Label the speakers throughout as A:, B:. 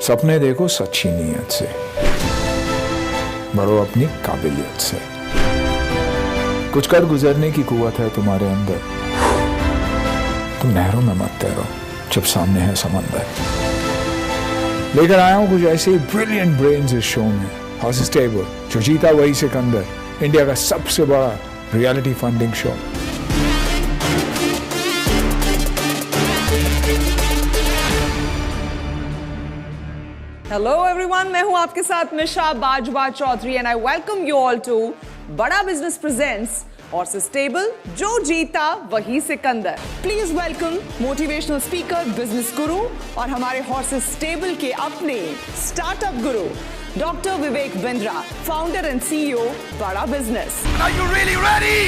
A: सपने देखो सच्ची नीयत से, बढ़ो अपनी काबिलियत से। कुछ कर गुजरने की कुव्वत है तुम्हारे अंदर, तुम नहरों में मत तैरो जब सामने है समंदर। लेकर आया हूं कुछ ऐसे ब्रिलियंट ब्रेन्स इस शो में। हाउस स्टेबल, जो जीता वही सिकंदर, इंडिया का सबसे बड़ा reality funding show.
B: Hello everyone, मैं हूं आपके साथ Misha Bajwa Chaudhary and I welcome you all to Bada business presents horses stable, जो जीता वही Sikandar. Please welcome motivational speaker, business guru और हमारे हॉर्सेस स्टेबल के अपने startup guru doctor Vivek Bindra, founder and CEO Bada business.
C: Are you really ready?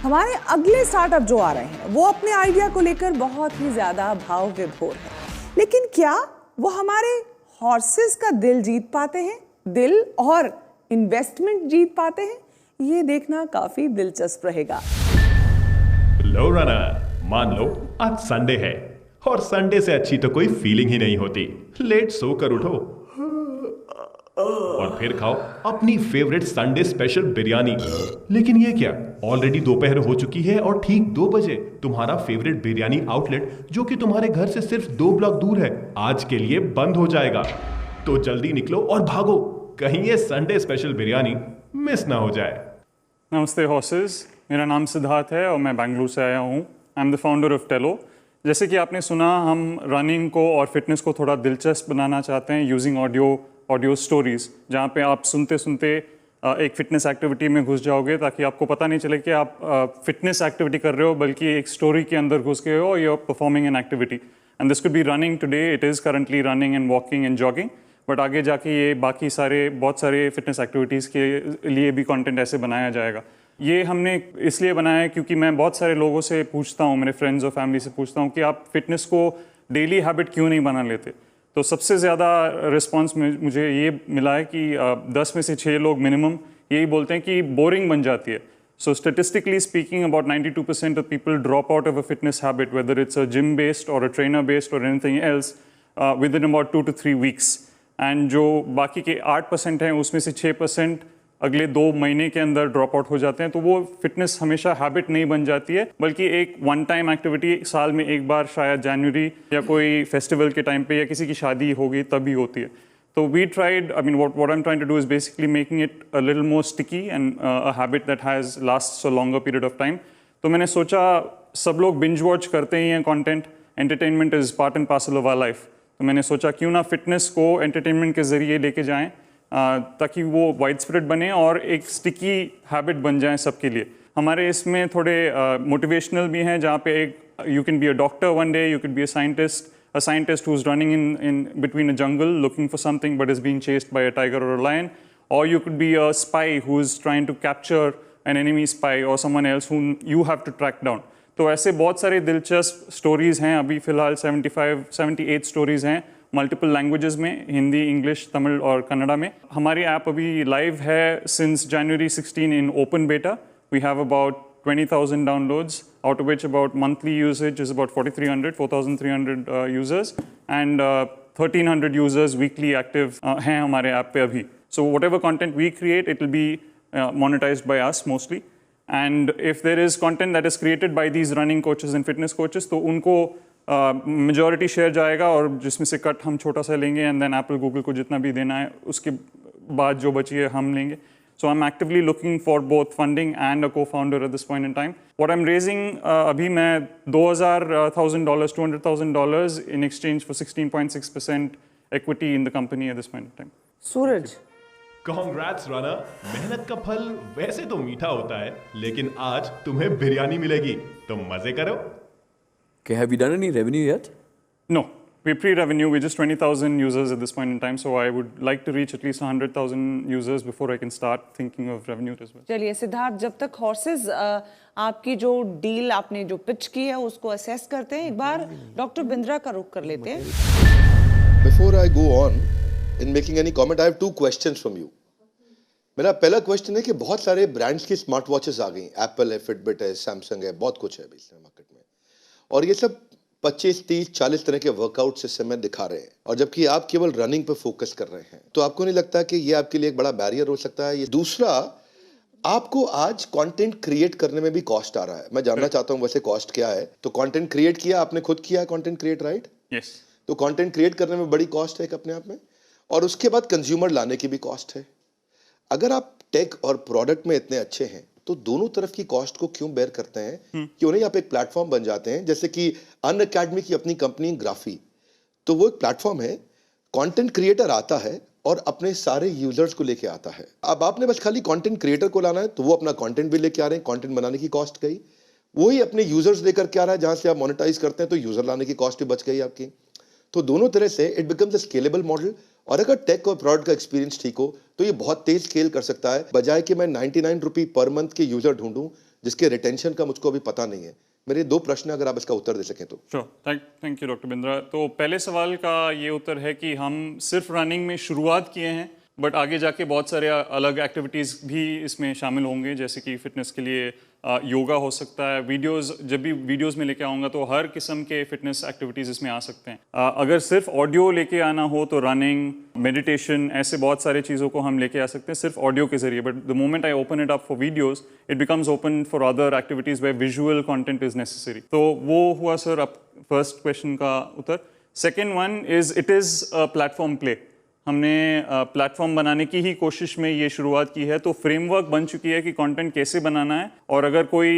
B: हमारे अगले स्टार्टअप जो आ रहे हैं वो अपने आइडिया को लेकर बहुत ही ज्यादा भाव विभोर है, लेकिन क्या वो हमारे हॉर्सेस का दिल जीत पाते हैं, दिल और इन्वेस्टमेंट जीत पाते हैं? ये देखना काफी दिलचस्प रहेगा।
D: लो रनर, मान लो आज संडे है और संडे से अच्छी तो कोई फीलिंग ही नहीं होती। लेट सोकर उठो और फिर खाओ अपनी फेवरेट संडे स्पेशल बिरयानी। लेकिन ये क्या, ऑलरेडी दोपहर हो चुकी है और ठीक 2 बजे तुम्हारा फेवरेट बिरयानी आउटलेट, जो कि तुम्हारे घर से सिर्फ 2 ब्लॉक दूर है, आज के लिए बंद हो जाएगा। तो जल्दी निकलो और भागो, कहीं ये संडे स्पेशल बिरयानी मिस ना हो जाए।
E: नमस्ते हॉर्सेस, मेरा नाम सिद्धार्थ है और मैं बेंगलुरु से आया हूँ। I am the founder of Tello. जैसे कि आपने सुना, हम रनिंग को और फिटनेस को थोड़ा दिलचस्प बनाना चाहते हैं यूजिंग ऑडियो स्टोरीज, जहाँ पे आप सुनते सुनते एक फिटनेस एक्टिविटी में घुस जाओगे, ताकि आपको पता नहीं चले कि आप फिटनेस एक्टिविटी कर रहे हो, बल्कि एक स्टोरी के अंदर घुस गए हो, you are performing an activity. And this could be running today, it is currently running and walking and jogging, but आगे जाके ये बाकी बहुत सारे फिटनेस एक्टिविटीज़ के लिए भी कंटेंट ऐसे बनाया जाएगा। ये हमने इसलिए बनाया है क्योंकि मैं बहुत सारे लोगों से पूछता हूँ, मेरे फ्रेंड्स और फैमिली से पूछता हूँ कि आप फिटनेस को डेली हैबिट क्यों नहीं बना लेते। तो सबसे ज़्यादा रिस्पांस मुझे ये मिला है कि 10 में से 6 लोग मिनिमम यही बोलते हैं कि बोरिंग बन जाती है। So statistically speaking, about 92% of people drop out of a fitness habit, whether it's a gym based और अ ट्रेनर बेस्ड और anything else, within about 2 to 3 weeks। And जो बाकी के 8% हैं, उसमें से 6% अगले 2 महीने के अंदर ड्रॉप आउट हो जाते हैं। तो वो फिटनेस हमेशा हैबिट नहीं बन जाती है, बल्कि एक वन टाइम एक्टिविटी, साल में एक बार, शायद जनवरी या कोई फेस्टिवल के टाइम पे या किसी की शादी होगी तभी होती है। तो we tried, I mean what I am trying to do is basically making it a little more sticky and a habit that has lasts a longer period of time. तो मैंने सोचा, सब लोग बिंज वॉच करते ही हैं content, entertainment is part and parcel of our life. तो मैंने सोचा क्यों ना फिटनेस को एंटरटेनमेंट के जरिए लेके जाएं, ताकि वो वाइड स्प्रेड बने और एक स्टिकी हैबिट बन जाए सबके लिए। हमारे इसमें थोड़े मोटिवेशनल भी हैं, जहाँ पे एक you can be a doctor one day, you can be a scientist who's running in between a jungle looking for something but is being chased by a tiger or a lion, or you could be a spy who's trying to capture an enemy spy or someone else whom you have to track down. तो ऐसे बहुत सारे दिलचस्प stories हैं। अभी फ़िलहाल 78 stories हैं multiple languages में, हिंदी, इंग्लिश, तमिल और कन्नड़ा में। हमारी ऐप अभी लाइव है since January 16 in open beta. We have about 20,000 downloads, out of which about monthly usage is about 4,300 users, and 1,300 users weekly active हैं हमारे ऐप पे अभी। So whatever content we create, it will be monetized by us mostly. And if there is content that is created by these running coaches and fitness coaches, तो उनको majority share जाएगा, और जिसमें से कट हम छोटा सा लेंगे, एंड देन एप्पल गूगल को जितना भी देना है उसके बाद जो बची है हम लेंगे। So I'm actively looking for both funding and a co-founder at this point in time. What I'm raising, अभी मैं $200,000 in exchange for 16.6% equity in the company at this point in time.
B: Suraj,
D: Congrats runner, मेहनत का फल वैसे तो मीठा होता है, लेकिन आज तुम्हें बिरयानी मिलेगी, तो मजे करो।
F: Okay, have you done any revenue yet?
E: No, we're pre-revenue. We're just 20,000 users at this point in time. So I would like to reach at least 100,000 users before I can start thinking of revenue as well.
B: चलिए सिद्धार्थ, जब तक horses आपकी जो deal आपने जो pitch की है उसको असेस करते हैं, एक बार डॉक्टर बिंद्रा का रुख कर लेते हैं।
G: Before I go on in making any comment, I have 2 questions from you.
C: मेरा पहला क्वेश्चन है कि बहुत सारे ब्रांड्स की स्मार्ट वॉचेस आ गई, एप्पल है, फिटबिट है, सैमसंग है, बहुत कुछ है अभी इस मार्केट में, और ये सब 25, 30, 40 तरह के वर्कआउट इस समय दिखा रहे हैं, और जबकि आप केवल रनिंग पर फोकस कर रहे हैं, तो आपको नहीं लगता कि ये आपके लिए एक बड़ा बैरियर हो सकता है? ये दूसरा, आपको आज कंटेंट क्रिएट करने में भी कॉस्ट आ रहा है। मैं जानना चाहता हूँ वैसे कॉस्ट क्या है। तो कंटेंट क्रिएट किया आपने, खुद किया कंटेंट क्रिएट, राइट?
E: यस।
C: तो कंटेंट क्रिएट करने में बड़ी कॉस्ट है एक अपने आप में, और उसके बाद कंज्यूमर लाने की भी कॉस्ट है। अगर आप टेक और प्रोडक्ट में इतने अच्छे हैं तो दोनों तरफ की कॉस्ट को क्यों बेयर करते हैं? क्यों नहीं आप एक प्लेटफॉर्म बन जाते हैं? जैसे कि अनअकैडमी की अपनी कंपनी ग्राफी, तो वो एक प्लेटफॉर्म है, कंटेंट क्रिएटर आता है और अपने सारे यूजर्स को लेके आता है। अब आपने बस खाली कंटेंट क्रिएटर को लाना है, तो वो अपना कंटेंट भी लेके आ रहे हैं, कंटेंट बनाने की कॉस्ट गई। वही अपने यूजर्स लेकर के आ रहा है, जहां से आप मोनेटाइज करते हैं, तो यूजर लाने की कॉस्ट भी बच गई आपकी। तो दोनों तरह से it becomes a scalable model, और अगर टेक और प्रोडक्ट का एक्सपीरियंस ठीक हो तो ये बहुत तेज स्केल कर सकता है, बजाय कि मैं 99 रुपये पर मंथ के यूजर ढूंढूं जिसके रिटेंशन का मुझको अभी पता नहीं है। मेरे 2 प्रश्न, अगर आप इसका उत्तर दे सकें तो।
E: Sure, thank you doctor Bindra. तो पहले सवाल का ये उत्तर है कि हम सिर्फ रनिंग में शुरुआत किए हैं, बट आगे जाके बहुत सारे अलग एक्टिविटीज़ भी इसमें शामिल होंगे, जैसे कि फिटनेस के लिए योगा हो सकता है। वीडियोस, जब भी वीडियोस में लेके आऊँगा तो हर किस्म के फिटनेस एक्टिविटीज़ इसमें आ सकते हैं। अगर सिर्फ ऑडियो लेके आना हो तो रनिंग, मेडिटेशन, ऐसे बहुत सारे चीज़ों को हम लेके आ सकते हैं सिर्फ ऑडियो के जरिए। But the moment I open it up for videos, it becomes open for other activities where visual content is necessary. तो वो हुआ सर अब फर्स्ट क्वेश्चन का उत्तर। Second one is, it is a platform play. हमने platform बनाने की ही कोशिश में ये शुरुआत की है, तो फ्रेमवर्क बन चुकी है कि कंटेंट कैसे बनाना है, और अगर कोई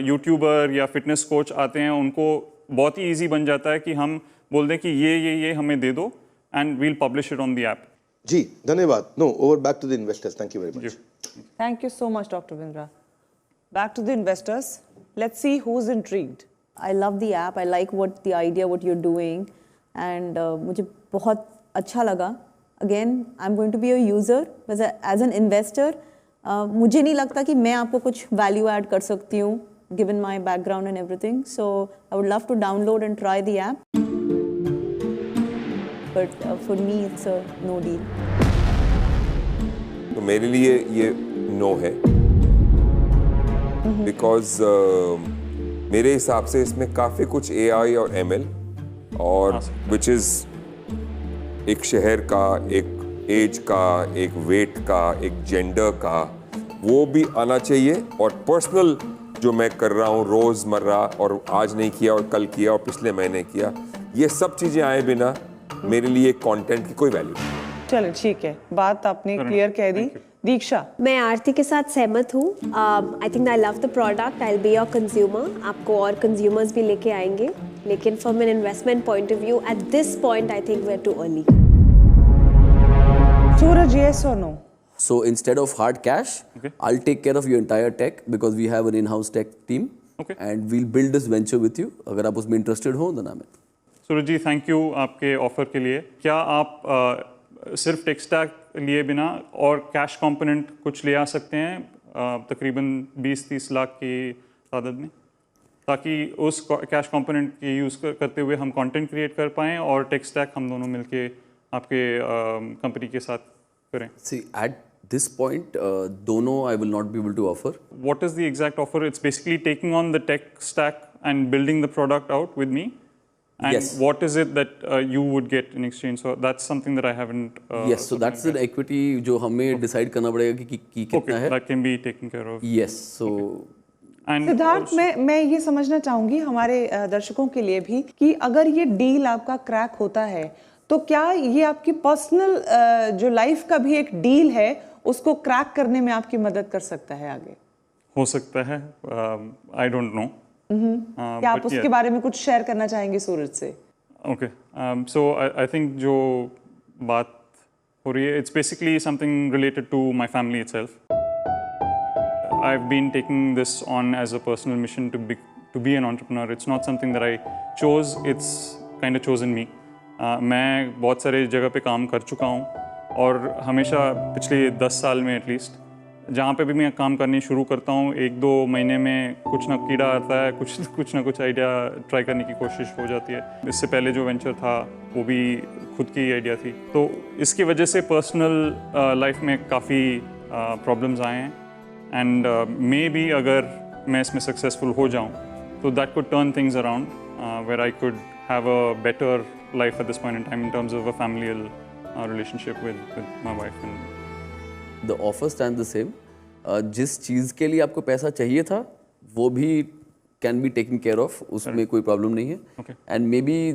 E: यूट्यूबर या फिटनेस कोच आते हैं उनको बहुत ही इजी बन जाता है कि हम बोल दें कि ये हमें दे दो and we'll publish it on the app.
C: जी धन्यवाद। No, over back to the investors. Thank you very much.
B: Thank you so much, Dr. Bindra. Back to the investors. Let's see who's intrigued.
G: I love the app. I like the idea, what you're doing, and मुझे बहुत अच्छा लगा. Again, I'm going to be a user. As an investor, मुझे नहीं लगता कि मैं आपको कुछ value add कर सकती हूँ, given my background and everything. So I would love to download and try the app. But for me, it's a no deal.
H: तो मेरे लिए ये नो है, बिकॉज मेरे हिसाब से इसमें काफ़ी कुछ AI और ML और विच इज़ एक शहर का, एक एज का, एक वेट का, एक जेंडर का, वो भी आना चाहिए। और पर्सनल जो मैं कर रहा हूँ रोज़मर्रा, और आज नहीं किया और कल किया और पिछले महीने किया, ये सब चीज़ें आए बिना मेरे लिए कंटेंट की कोई वैल्यू नहीं।
B: चलो ठीक है, बात आपने क्लियर कह दी। दीक्षा,
I: मैं आरती के साथ सहमत हूँ। I think I love the product, I will be your consumer. आपको और कंज्यूमर्स भी लेके आएंगे, लेकिन from an investment point of view at this point I think we are too early.
B: Suraj, yes or no?
F: So instead of hard cash, I'll take care of your entire tech because we have an in-house tech team, and we'll build this venture with you. अगर आप उसमें interested हो, then I'm in.
E: Suraj ji, thank you आपके offer के लिए। क्या आप सिर्फ टेक स्टैक लिए बिना और कैश कंपोनेंट कुछ ले आ सकते हैं, तकरीबन 20-30 लाख की तादाद में, ताकि उस कैश कंपोनेंट की यूज़ करते हुए हम कंटेंट क्रिएट कर पाएँ और टेक स्टैक हम दोनों मिलके आपके कंपनी के साथ करें?
F: See, at this point, दोनों I will not be able to offer.
E: What is the exact offer? It's basically taking on the tech stack and building the product out with me. And
F: Yes.
E: what is it that you would get in exchange? So that's something that I haven't.
F: Yes, so that's an equity जो हमें decide करना पड़ेगा कि कितना
E: Okay,
F: है.
E: that can be taken care of.
F: Yes, so.
E: And
B: Siddharth, मैं ये समझना चाहूंगी हमारे दर्शकों के लिए भी कि अगर ये डील आपका क्रैक होता है तो क्या ये आपकी पर्सनल जो लाइफ का भी एक डील है उसको क्रैक करने में आपकी मदद कर सकता है आगे?
E: हो सकता है, I don't know.
B: क्या आप उसके बारे में कुछ शेयर करना चाहेंगे सूरज से?
E: Okay, so I think जो बात हो रही है, it's basically something related to my family itself. I've been taking this on as a personal mission to be an entrepreneur. It's not something that I chose. It's kind of chosen me. मैं बहुत सारे जगह पे काम कर चुका हूँ, और हमेशा पिछले 10 साल में एटलीस्ट जहाँ पे भी मैं काम करनी शुरू करता हूँ, 1-2 महीने में कुछ ना कीड़ा आता है, कुछ ना कुछ आइडिया ट्राई करने की कोशिश हो जाती है। इससे पहले जो वेंचर था वो भी खुद की आइडिया थी, तो इसकी वजह से पर्सनल लाइफ में काफ़ी प्रॉब्लम्स आए हैं, एंड मे बी अगर मैं इसमें सक्सेसफुल हो जाऊँ तो that could turn things around, where I could have a better life at this point in time in terms of a familial relationship with my wife. And
F: the offer stand the same. जिस चीज़ के लिए आपको पैसा चाहिए था वो भी can be taken care of, उसमें कोई प्रॉब्लम नहीं है. And maybe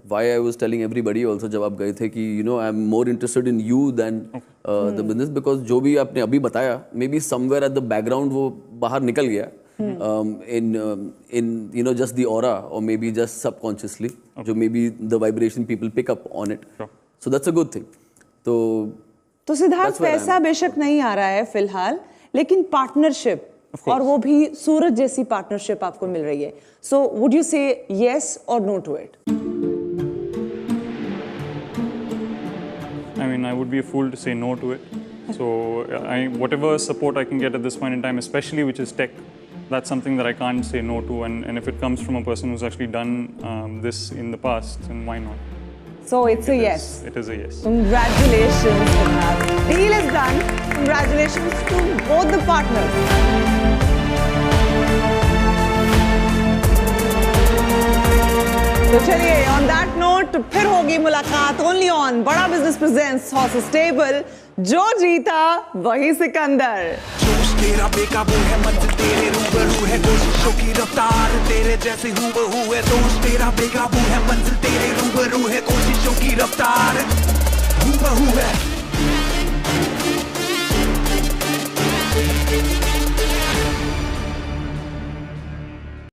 F: why I was telling everybody also जब आप गए थे कि you know I am more interested in you than the business, because जो भी आपने अभी बताया maybe somewhere at the background वो बाहर निकल गया in you know just the aura or maybe just subconsciously, जो maybe the vibration people pick up on it. So that's a good thing. तो
B: सिद्धार्थ पैसा बेशक नहीं आ रहा है फिलहाल, लेकिन पार्टनरशिप, और वो भी सूरज जैसी पार्टनरशिप आपको मिल रही है. So would you say yes और no to it?
E: I mean, I would be a fool to say no to it. So whatever support I can get at this point in time, especially which is tech, that's something that I can't say no to, and if it comes from a person who's actually done this in the past, then why not?
B: So it's a yes.
E: It is a yes.
B: Congratulations, Siddharth. Deal is done. Congratulations to both the partners. तो चलिए, on that note, फिर होगी मुलाकात only on बड़ा business presents horses stable. जो जीता वही सिकंदर.
J: जोश तेरा बेकाबू है, मंजिल तेरे रूबरू है, कोशिशों की रफ्तार तेरे जैसे हूबहू है. जोश तेरा बेकाबू है, मंजिल तेरे रूबरू है, कोशिशों की रफ्तार हूबहू है.